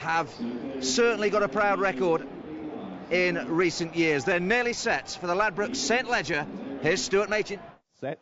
have certainly got a proud record in recent years. They're nearly set for the Ladbrokes St. Ledger. Here's Stuart Machin. Set.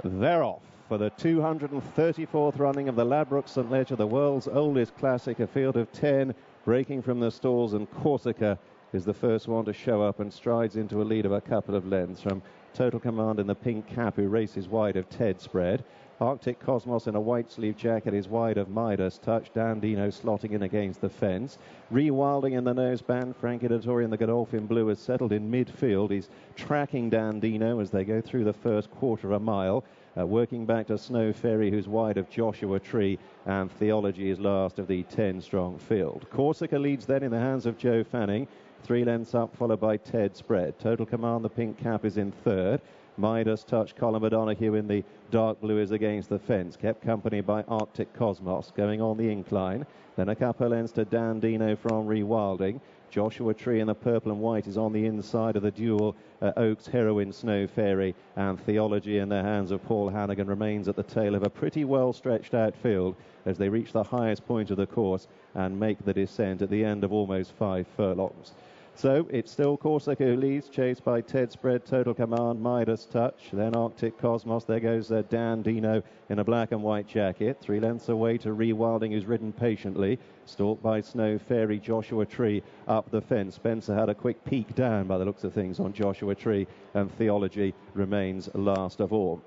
They're off for the 234th running of the Ladbrokes St. Ledger, the world's oldest classic, a field of 10 breaking from the stalls, and Corsica is the first one to show up and strides into a lead of a couple of lengths from Total Command in the pink cap, who races wide of Ted Spread. Arctic Cosmos in a white sleeve jacket is wide of Midas Touch. Dandino slotting in against the fence. Rewilding in the noseband. Frankie Dettori in the Godolphin blue has settled in midfield. He's tracking Dandino as they go through the first quarter of a mile. Working back to Snow Fairy, who's wide of Joshua Tree, and Theology is last of the 10-strong field. Corsica leads then in the hands of Joe Fanning. 3 lengths up, followed by Ted Spread. Total Command, the pink cap, is in third. Midas Touch, Colin O'Donoghue in the dark blue is against the fence, kept company by Arctic Cosmos, going on the incline. Then a couple of lengths to Dandino from Rewilding. Joshua Tree in the purple and white is on the inside of the dual Oaks Heroine Snow Fairy, and Theology in the hands of Paul Hannigan remains at the tail of a pretty well stretched out field as they reach the highest point of the course and make the descent at the end of almost 5 furlongs. So it's still Corsica who leads, chased by Ted Spread, Total Command, Midas Touch, then Arctic Cosmos. There goes Dandino in a black and white jacket. 3 lengths away to Rewilding, who's ridden patiently, stalked by Snow Fairy, Joshua Tree up the fence. Spencer had a quick peek down by the looks of things on Joshua Tree, and Theology remains last of all.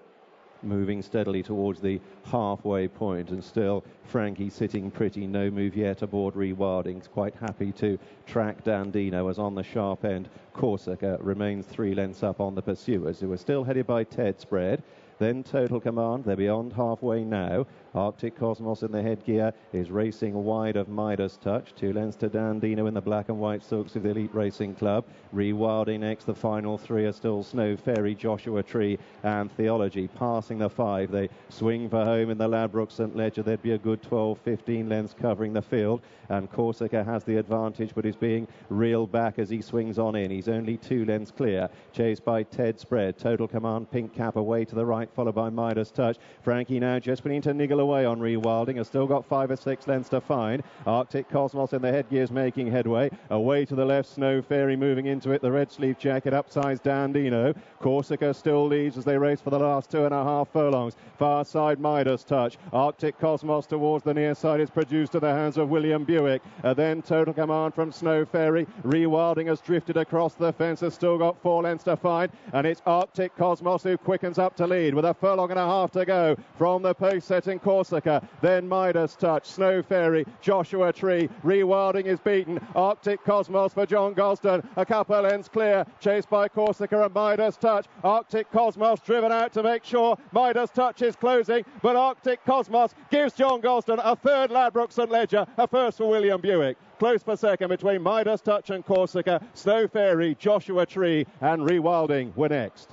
Moving steadily towards the halfway point, and still Frankie sitting pretty, no move yet aboard Rewilding. Quite happy to track Dandino, as on the sharp end Corsica remains 3 lengths up on the pursuers, who are still headed by Ted Spread. Then Total Command, they're beyond halfway now. Arctic Cosmos in the headgear is racing wide of Midas Touch. 2 lengths to Dandino in the black and white silks of the Elite Racing Club. Rewilding next. The final 3 are still Snow Fairy, Joshua Tree and Theology. Passing the 5, they swing for home in the Ladbrokes St. Ledger. There'd be a good 12-15 lengths covering the field, and Corsica has the advantage, but is being reeled back as he swings on in. He's only 2 lengths clear, chased by Ted Spread. Total Command, pink cap, away to the right, followed by Midas Touch. Frankie now just beginning to niggle away on Rewilding, has still got 5 or 6 lengths to find. Arctic Cosmos in the headgears making headway. Away to the left, Snow Fairy moving into it, the red sleeve jacket, upsize Dandino. Corsica still leads as they race for the last 2.5 furlongs. Far side Midas Touch. Arctic Cosmos towards the near side is produced to the hands of William Buick. Then Total Command from Snow Fairy. Rewilding has drifted across the fence, has still got 4 lengths to find, and it's Arctic Cosmos who quickens up to lead with a furlong and a half to go from the pace-setting Corsica. Then Midas Touch, Snow Fairy, Joshua Tree. Rewilding is beaten. Arctic Cosmos for John Gosden. A couple lengths clear, chased by Corsica and Midas Touch. Arctic Cosmos driven out to make sure Midas Touch is closing, but Arctic Cosmos gives John Gosden a third Ladbrokes St. Ledger, a first for William Buick. Close for second between Midas Touch and Corsica. Snow Fairy, Joshua Tree and Rewilding were next.